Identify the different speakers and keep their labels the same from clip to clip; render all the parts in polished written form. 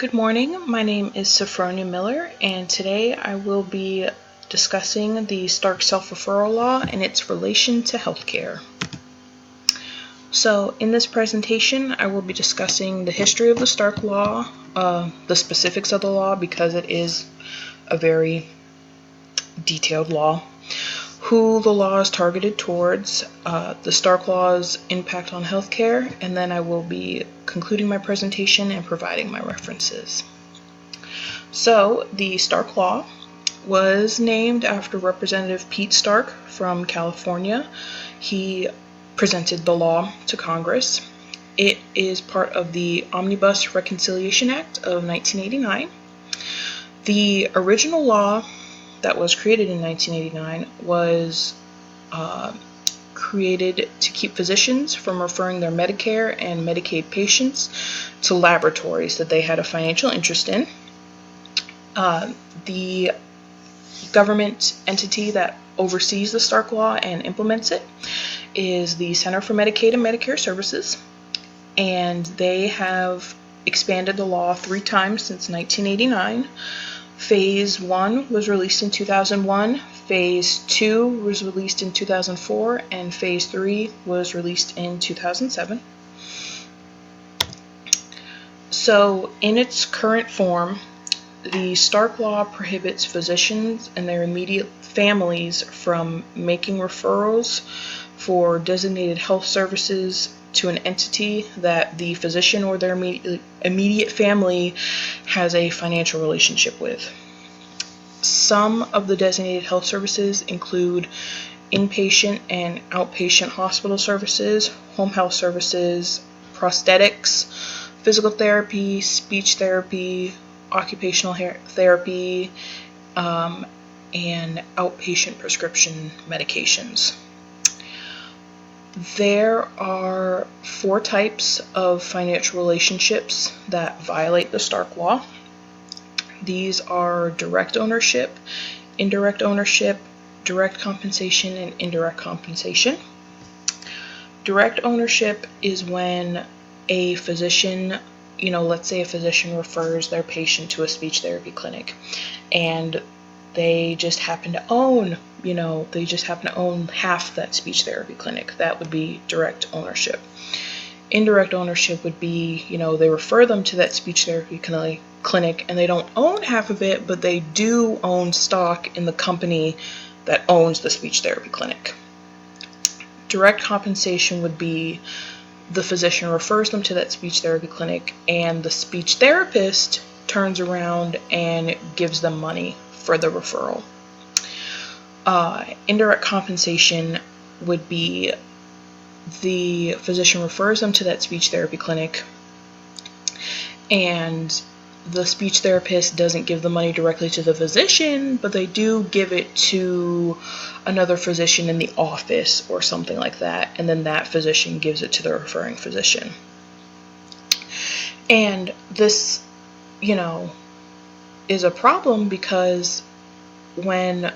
Speaker 1: Good morning, my name is Sophronia Miller, and today I will be discussing the Stark Self-Referral Law and its relation to healthcare. So in this presentation, I will be discussing the history of the Stark Law, the specifics of the law because it is a very detailed law, who the law is targeted towards, the Stark Law's impact on healthcare, and then I will be concluding my presentation and providing my references. So, the Stark Law was named after Representative Pete Stark from California. He presented the law to Congress. It is part of the Omnibus Reconciliation Act of 1989. The original law that was created in 1989 was created to keep physicians from referring their Medicare and Medicaid patients to laboratories that they had a financial interest in. The government entity that oversees the Stark Law and implements it is the Center for Medicaid and Medicare Services, and they have expanded the law 3 times since 1989. Phase 1 was released in 2001, Phase 2 was released in 2004, and Phase 3 was released in 2007. So, in its current form, the Stark Law prohibits physicians and their immediate families from making referrals for designated health services to an entity that the physician or their immediate family has a financial relationship with. Some of the designated health services include inpatient and outpatient hospital services, home health services, prosthetics, physical therapy, speech therapy, occupational therapy, and outpatient prescription medications. There are 4 types of financial relationships that violate the Stark Law. These are direct ownership, indirect ownership, direct compensation, and indirect compensation. Direct ownership is when a physician, let's say a physician refers their patient to a speech therapy clinic, and they just happen to own half that speech therapy clinic. That would be direct ownership. Indirect ownership would be, they refer them to that speech therapy clinic and they don't own half of it, but they do own stock in the company that owns the speech therapy clinic. Direct compensation would be the physician refers them to that speech therapy clinic and the speech therapist turns around and gives them money for the referral. Indirect compensation would be the physician refers them to that speech therapy clinic and the speech therapist doesn't give the money directly to the physician, but they do give it to another physician in the office or something like that, and then that physician gives it to the referring physician. And this, is a problem because when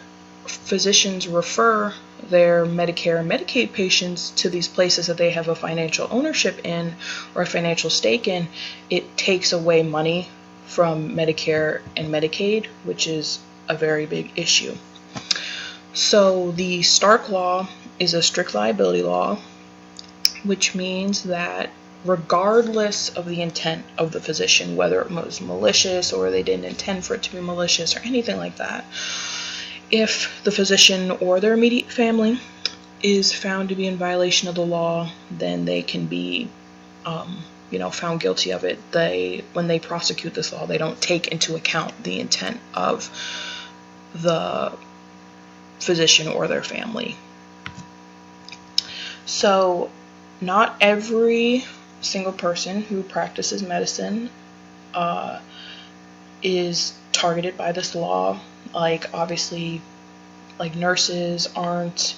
Speaker 1: physicians refer their Medicare and Medicaid patients to these places that they have a financial ownership in or a financial stake in, it takes away money from Medicare and Medicaid, which is a very big issue. So the Stark Law is a strict liability law, which means that regardless of the intent of the physician, whether it was malicious or they didn't intend for it to be malicious or anything like that, if the physician or their immediate family is found to be in violation of the law, then they can be found guilty of it. When they prosecute this law, they don't take into account the intent of the physician or their family. So not every single person who practices medicine is targeted by this law. Obviously, nurses aren't,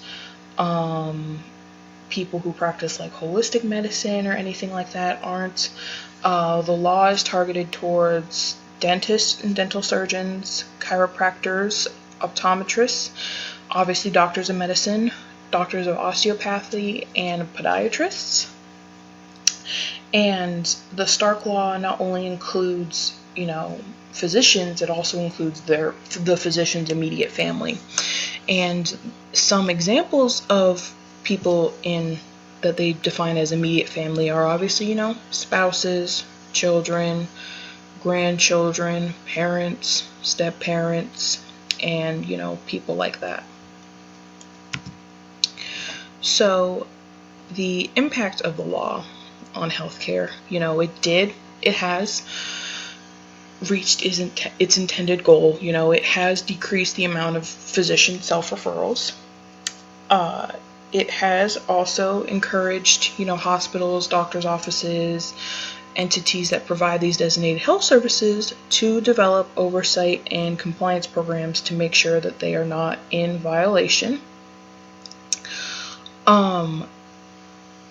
Speaker 1: people who practice holistic medicine or anything like that aren't. The law is targeted towards dentists and dental surgeons, chiropractors, optometrists, obviously doctors of medicine, doctors of osteopathy, and podiatrists. And the Stark Law not only includes physicians, it also includes the physician's immediate family. And some examples of people that they define as immediate family are obviously, spouses, children, grandchildren, parents, step-parents, and, people like that. So the impact of the law on healthcare, it has reached its intended goal. It has decreased the amount of physician self-referrals. It has also encouraged, hospitals, doctors' offices, entities that provide these designated health services to develop oversight and compliance programs to make sure that they are not in violation.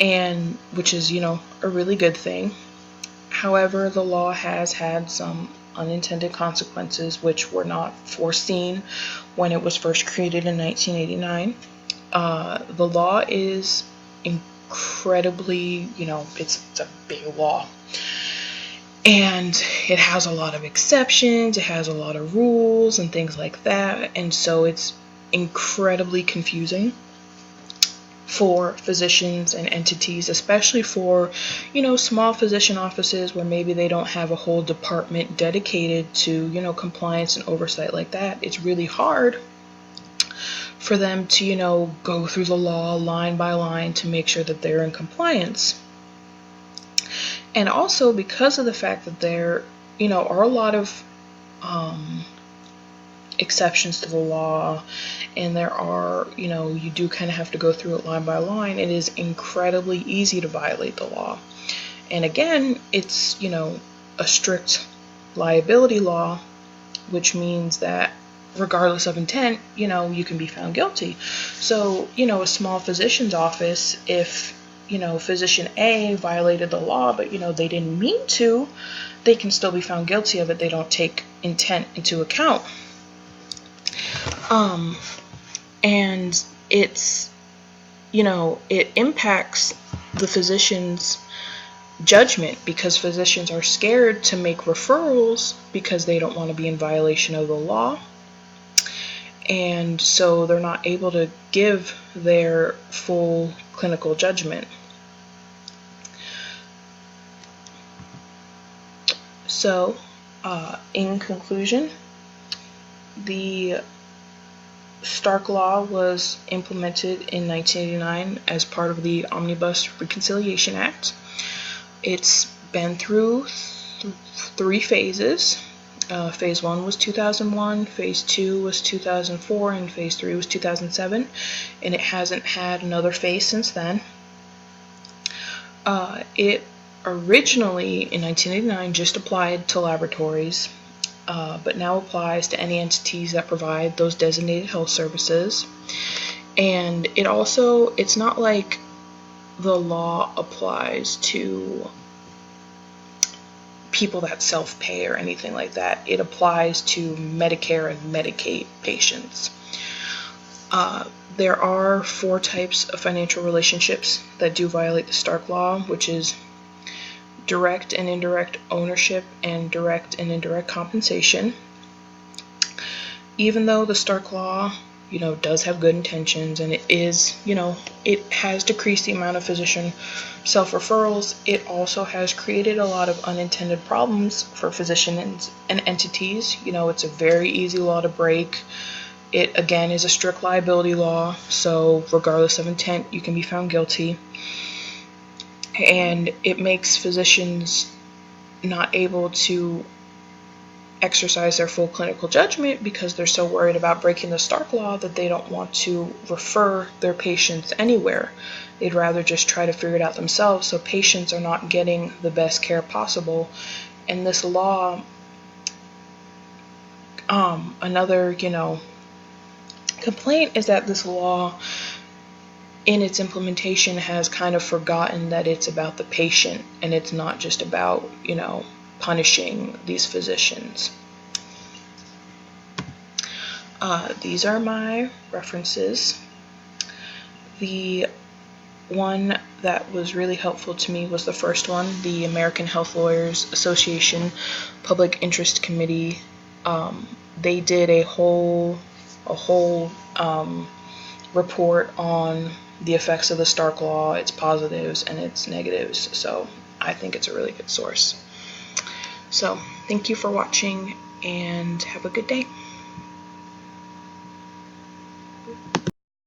Speaker 1: And which is, a really good thing. However, the law has had some unintended consequences which were not foreseen when it was first created in 1989. The law is incredibly, it's a big law. And it has a lot of exceptions, it has a lot of rules and things like that, and so it's incredibly confusing for physicians and entities, especially for, small physician offices where maybe they don't have a whole department dedicated to, compliance and oversight like that. It's really hard for them to, go through the law line by line to make sure that they're in compliance. And also because of the fact that there, are a lot of exceptions to the law, and there are, you do kind of have to go through it line by line, it is incredibly easy to violate the law. And again, it's, a strict liability law, which means that regardless of intent, you can be found guilty. So, a small physician's office, if, physician A violated the law, but, they didn't mean to, they can still be found guilty of it. They don't take intent into account. And it's, it impacts the physician's judgment because physicians are scared to make referrals because they don't want to be in violation of the law. And so they're not able to give their full clinical judgment. So, in conclusion, the Stark Law was implemented in 1989 as part of the Omnibus Reconciliation Act. It's been through 3 phases. Phase 1 was 2001, Phase 2 was 2004, and Phase 3 was 2007, and it hasn't had another phase since then. It originally, in 1989, just applied to laboratories, but now applies to any entities that provide those designated health services. And it's not like the law applies to people that self-pay or anything like that. It applies to Medicare and Medicaid patients. There are 4 types of financial relationships that do violate the Stark Law, which is direct and indirect ownership and direct and indirect compensation. Even though the Stark Law, does have good intentions, and it is, it has decreased the amount of physician self-referrals, it also has created a lot of unintended problems for physicians and entities. It's a very easy law to break. It, again, is a strict liability law, so regardless of intent, you can be found guilty. And it makes physicians not able to exercise their full clinical judgment because they're so worried about breaking the Stark Law that they don't want to refer their patients anywhere. They'd rather just try to figure it out themselves, so patients are not getting the best care possible. And this law, another, complaint is that this law, in its implementation, has kind of forgotten that it's about the patient and it's not just about, punishing these physicians. These are my references. The one that was really helpful to me was the first one, the American Health Lawyers Association Public Interest Committee. They did a whole report on the effects of the Stark Law, its positives and its negatives. So I think it's a really good source. So thank you for watching and have a good day.